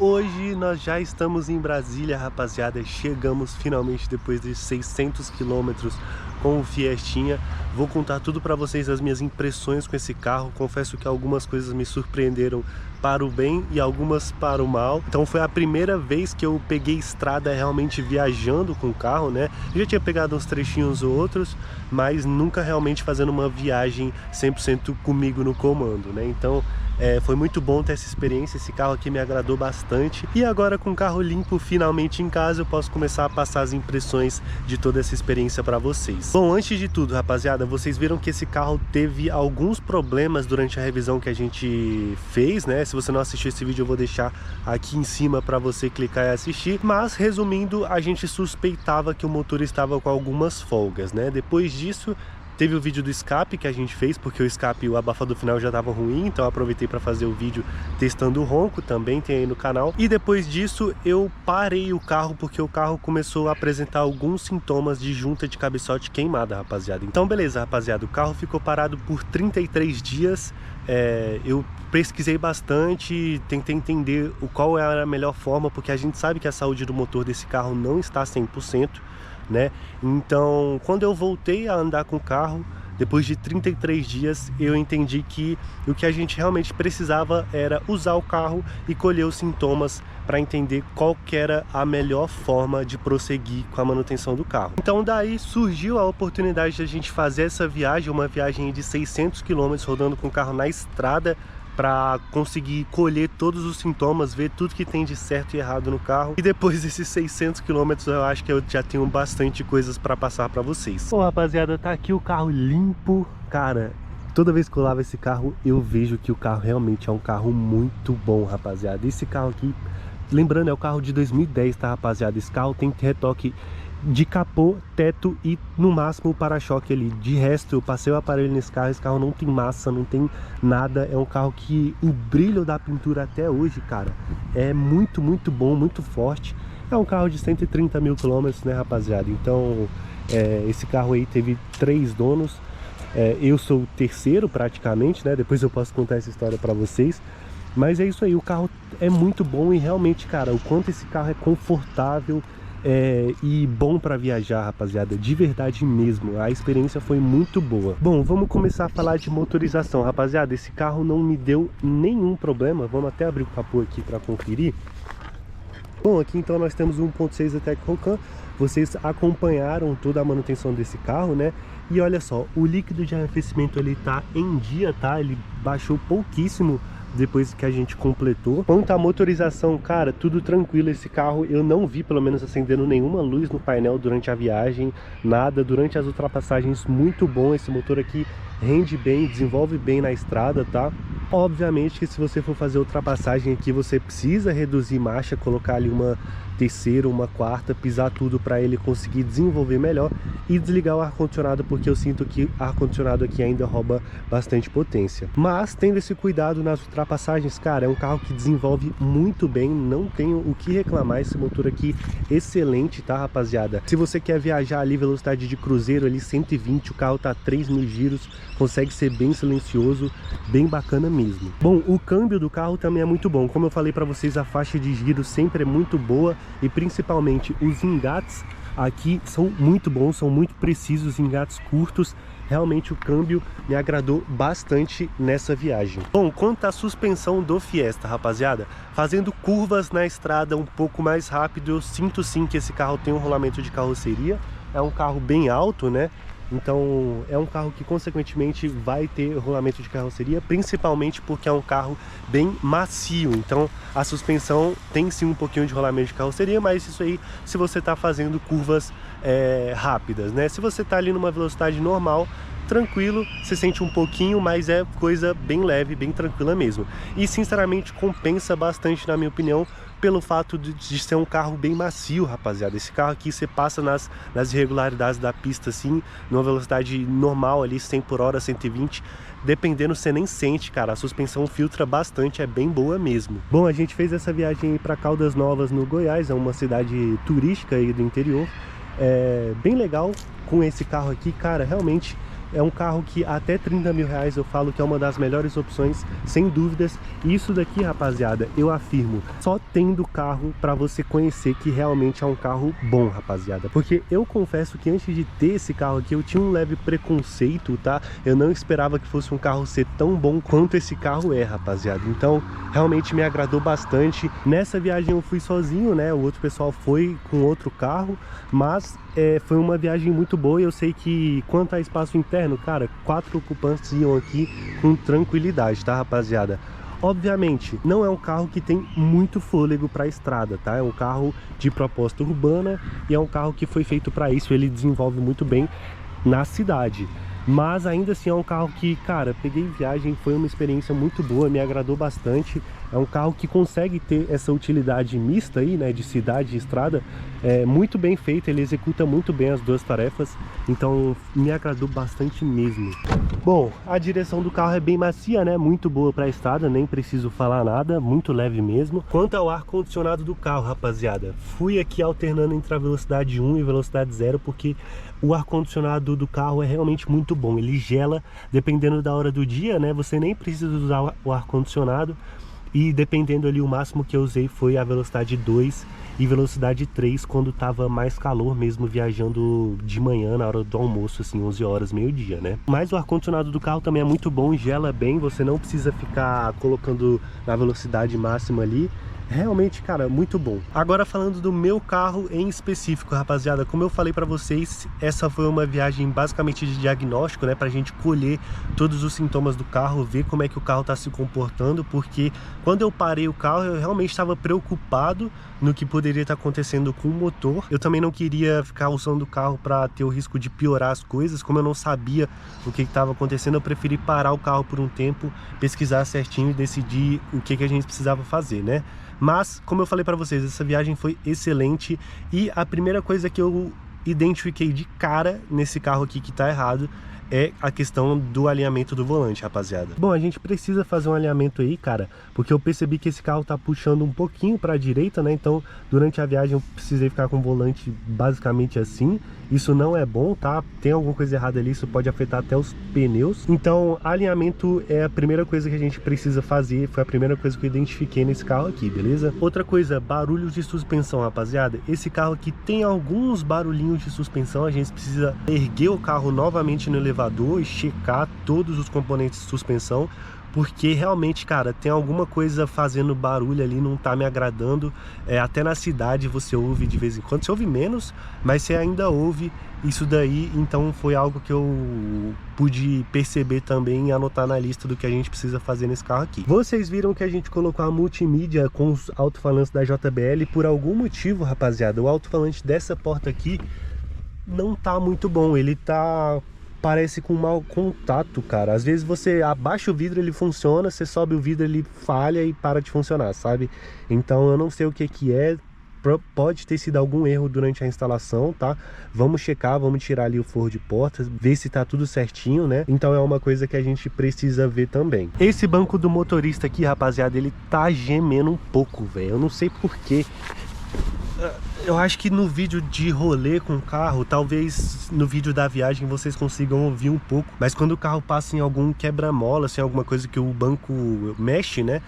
Hoje nós já estamos em Brasília, rapaziada. Chegamos finalmente depois de 600 quilômetros com o Fiestinha. Vou contar tudo pra vocês, as minhas impressões com esse carro. Confesso que algumas coisas me surpreenderam para o bem e algumas para o mal. Então foi a primeira vez que eu peguei estrada realmente viajando com o carro, né? Eu já tinha pegado uns trechinhos ou outros, mas nunca realmente fazendo uma viagem 100% comigo no comando, né? Então foi muito bom ter essa experiência. Esse carro aqui me agradou bastante. E agora, com o carro limpo finalmente em casa, eu posso começar a passar as impressões de toda essa experiência para vocês. Bom, antes de tudo, rapaziada, vocês viram que esse carro teve alguns problemas durante a revisão que a gente fez, né? Se você não assistiu esse vídeo, eu vou deixar aqui em cima para você clicar e assistir. Mas, resumindo, a gente suspeitava que o motor estava com algumas folgas, né? Depois disso, teve o vídeo do escape que a gente fez, porque o escape, o abafador final já estava ruim, então eu aproveitei para fazer o vídeo testando o ronco, também tem aí no canal. E depois disso eu parei o carro, porque o carro começou a apresentar alguns sintomas de junta de cabeçote queimada, rapaziada. Então beleza, rapaziada, o carro ficou parado por 33 dias. Eu pesquisei bastante, tentei entender qual era a melhor forma, porque a gente sabe que a saúde do motor desse carro não está 100%. Né? Então, quando eu voltei a andar com o carro, depois de 33 dias, eu entendi que o que a gente realmente precisava era usar o carro e colher os sintomas para entender qual que era a melhor forma de prosseguir com a manutenção do carro. Então daí surgiu a oportunidade de a gente fazer essa viagem, uma viagem de 600 km rodando com o carro na estrada, para conseguir colher todos os sintomas, ver tudo que tem de certo e errado no carro. E depois desses 600 km eu acho que eu já tenho bastante coisas para passar para vocês. Bom, rapaziada, tá aqui o carro limpo. Cara, toda vez que eu lavo esse carro, eu vejo que o carro realmente é um carro muito bom, rapaziada. Esse carro aqui, lembrando, é o carro de 2010, tá, rapaziada? Esse carro tem retoque de capô, teto e no máximo o para-choque ali. De resto, eu passei o aparelho nesse carro. Esse carro não tem massa, não tem nada. É um carro que o brilho da pintura até hoje, cara, é muito bom, muito forte. É um carro de 130 mil quilômetros, né, rapaziada? Então esse carro aí teve 3 donos. Eu sou o terceiro praticamente, né? Depois eu posso contar essa história pra vocês. Mas é isso aí, o carro é muito bom. E realmente, cara, o quanto esse carro é confortável e bom para viajar, rapaziada, de verdade mesmo. A experiência foi muito boa. Bom, vamos começar a falar de motorização, rapaziada. Esse carro não me deu nenhum problema. Vamos até abrir o capô aqui para conferir. Bom, aqui então nós temos um 1.6 Ateca Rocan. Vocês acompanharam toda a manutenção desse carro, né? E olha só, o líquido de arrefecimento ele tá em dia, tá? Ele baixou pouquíssimo depois que a gente completou. Quanto à motorização, cara, tudo tranquilo. Esse carro eu não vi, pelo menos, acendendo nenhuma luz no painel durante a viagem, nada. Durante as ultrapassagens, muito bom. Esse motor aqui rende bem, desenvolve bem na estrada, tá? Obviamente que se você for fazer ultrapassagem aqui, você precisa reduzir marcha, colocar ali uma terceira, uma quarta, pisar tudo para ele conseguir desenvolver melhor e desligar o ar-condicionado, porque eu sinto que o ar-condicionado aqui ainda rouba bastante potência. Mas tendo esse cuidado nas ultrapassagens, cara, é um carro que desenvolve muito bem, não tenho o que reclamar. Esse motor aqui excelente, tá, rapaziada? Se você quer viajar ali velocidade de cruzeiro ali 120, o carro tá 3.000 giros, consegue ser bem silencioso, bem bacana mesmo. Bom, o câmbio do carro também é muito bom. Como eu falei para vocês, a faixa de giro sempre é muito boa e principalmente os engates aqui são muito bons, são muito precisos, engates curtos. Realmente o câmbio me agradou bastante nessa viagem. Bom, quanto à suspensão do Fiesta, rapaziada, fazendo curvas na estrada um pouco mais rápido, eu sinto sim que esse carro tem um rolamento de carroceria. É um carro bem alto, né? Então é um carro que consequentemente vai ter rolamento de carroceria, principalmente porque é um carro bem macio. Então a suspensão tem sim um pouquinho de rolamento de carroceria, mas isso aí se você está fazendo curvas rápidas, né? Se você está ali numa velocidade normal, tranquilo, você sente um pouquinho, mas é coisa bem leve, bem tranquila mesmo. E sinceramente compensa bastante, na minha opinião, pelo fato de ser um carro bem macio, rapaziada. Esse carro aqui você passa nas irregularidades da pista assim, numa velocidade normal ali, 100 por hora, 120, dependendo você nem sente, cara. A suspensão filtra bastante, é bem boa mesmo. Bom, a gente fez essa viagem para Caldas Novas, no Goiás, é uma cidade turística aí do interior. É bem legal com esse carro aqui, cara. Realmente é um carro que até 30 mil reais eu falo que é uma das melhores opções, sem dúvidas. E isso daqui, rapaziada, eu afirmo, só tendo carro para você conhecer que realmente é um carro bom, rapaziada. Porque eu confesso que antes de ter esse carro aqui, eu tinha um leve preconceito, tá? Eu não esperava que fosse um carro ser tão bom quanto esse carro é, rapaziada. Então, realmente me agradou bastante. Nessa viagem eu fui sozinho, né? O outro pessoal foi com outro carro, mas foi uma viagem muito boa. E eu sei que quanto a espaço interno, cara, 4 ocupantes iam aqui com tranquilidade, tá, rapaziada? Obviamente, não é um carro que tem muito fôlego para a estrada, tá? É um carro de proposta urbana e é um carro que foi feito para isso. Ele desenvolve muito bem na cidade. Mas ainda assim é um carro que, cara, peguei viagem, foi uma experiência muito boa, me agradou bastante. É um carro que consegue ter essa utilidade mista aí, né, de cidade e estrada, muito bem feito, ele executa muito bem as duas tarefas, então me agradou bastante mesmo. Bom, a direção do carro é bem macia, né, muito boa para a estrada, nem preciso falar nada, muito leve mesmo. Quanto ao ar-condicionado do carro, rapaziada, fui aqui alternando entre a velocidade 1 e velocidade 0, porque o ar-condicionado do carro é realmente muito bom, ele gela dependendo da hora do dia, né, você nem precisa usar o ar-condicionado. E dependendo ali, o máximo que eu usei foi a velocidade 2 e velocidade 3 quando tava mais calor mesmo, viajando de manhã na hora do almoço, assim, 11 horas, meio-dia, né? Mas o ar-condicionado do carro também é muito bom, gela bem, você não precisa ficar colocando na velocidade máxima ali. Realmente, cara, muito bom. Agora falando do meu carro em específico, rapaziada, como eu falei pra vocês, essa foi uma viagem basicamente de diagnóstico, né, pra gente colher todos os sintomas do carro, ver como é que o carro tá se comportando, porque quando eu parei o carro, eu realmente estava preocupado no que poderia estar acontecendo com o motor. Eu também não queria ficar usando o carro para ter o risco de piorar as coisas. Como eu não sabia o que estava acontecendo, eu preferi parar o carro por um tempo, pesquisar certinho e decidir o que a gente precisava fazer, né? Mas, como eu falei para vocês, essa viagem foi excelente e a primeira coisa que eu identifiquei de cara nesse carro aqui que tá errado é a questão do alinhamento do volante, rapaziada. Bom, a gente precisa fazer um alinhamento aí, cara, porque eu percebi que esse carro tá puxando um pouquinho para a direita, né? Então, durante a viagem eu precisei ficar com o volante basicamente assim. Isso não é bom, tá? Tem alguma coisa errada ali, isso pode afetar até os pneus. Então, alinhamento é a primeira coisa que a gente precisa fazer. Foi a primeira coisa que eu identifiquei nesse carro aqui, beleza? Outra coisa, barulhos de suspensão, rapaziada. Esse carro aqui tem alguns barulhinhos de suspensão. A gente precisa erguer o carro novamente no elevador e checar todos os componentes de suspensão, porque realmente, cara, tem alguma coisa fazendo barulho ali, não tá me agradando. Até na cidade você ouve de vez em quando, você ouve menos, mas você ainda ouve isso daí. Então foi algo que eu pude perceber também e anotar na lista do que a gente precisa fazer nesse carro aqui. Vocês viram que a gente colocou a multimídia com os alto-falantes da JBL por algum motivo, rapaziada. O alto-falante dessa porta aqui não tá muito bom, ele tá... parece com mau contato, cara. Às vezes você abaixa o vidro, ele funciona, você sobe o vidro, ele falha e para de funcionar, sabe? Então eu não sei o que que é, pode ter sido algum erro durante a instalação, tá? Vamos checar, vamos tirar ali o forro de portas, ver se tá tudo certinho, né? Então é uma coisa que a gente precisa ver também. Esse banco do motorista aqui, rapaziada, ele tá gemendo um pouco, velho. Eu não sei porquê. Eu acho que no vídeo de rolê com o carro, talvez no vídeo da viagem vocês consigam ouvir um pouco, mas quando o carro passa em algum quebra-mola, assim, alguma coisa que o banco mexe, né,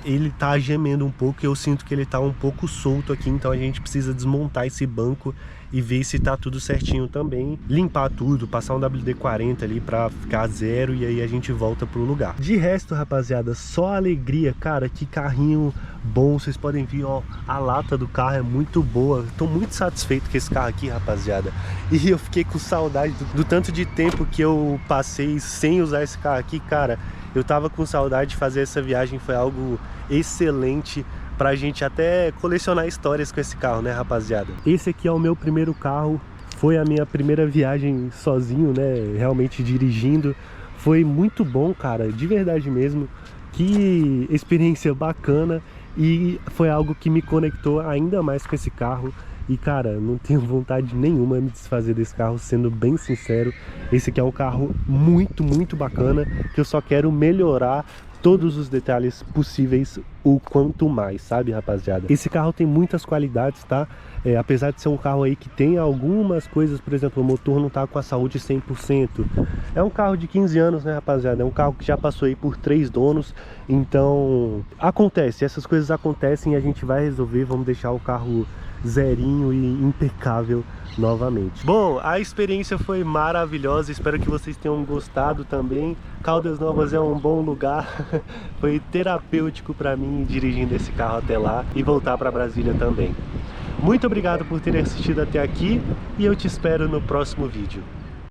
ele tá gemendo um pouco e eu sinto que ele tá um pouco solto aqui, então a gente precisa desmontar esse banco e ver se tá tudo certinho também, limpar tudo, passar um WD-40 ali pra ficar zero e aí a gente volta pro lugar. De resto, rapaziada, só alegria, cara, que carrinho bom. Vocês podem ver, ó, a lata do carro é muito boa. Tô muito satisfeito com esse carro aqui, rapaziada. E eu fiquei com saudade do tanto de tempo que eu passei sem usar esse carro aqui, cara. Eu tava com saudade de fazer essa viagem, foi algo excelente pra gente até colecionar histórias com esse carro, né, rapaziada? Esse aqui é o meu primeiro carro, foi a minha primeira viagem sozinho, né, realmente dirigindo. Foi muito bom, cara, de verdade mesmo. Que experiência bacana e foi algo que me conectou ainda mais com esse carro. E, cara, não tenho vontade nenhuma de me desfazer desse carro, sendo bem sincero. Esse aqui é um carro muito, muito bacana, que eu só quero melhorar todos os detalhes possíveis, o quanto mais, sabe, rapaziada? Esse carro tem muitas qualidades, tá? Apesar de ser um carro aí que tem algumas coisas, por exemplo, o motor não tá com a saúde 100%. É um carro de 15 anos, né, rapaziada? É um carro que já passou aí por 3 donos, então acontece, essas coisas acontecem e a gente vai resolver, vamos deixar o carro zerinho e impecável novamente. Bom, a experiência foi maravilhosa, espero que vocês tenham gostado também. Caldas Novas é um bom lugar, foi terapêutico para mim dirigindo esse carro até lá e voltar para Brasília também. Muito obrigado por terem assistido até aqui e eu te espero no próximo vídeo.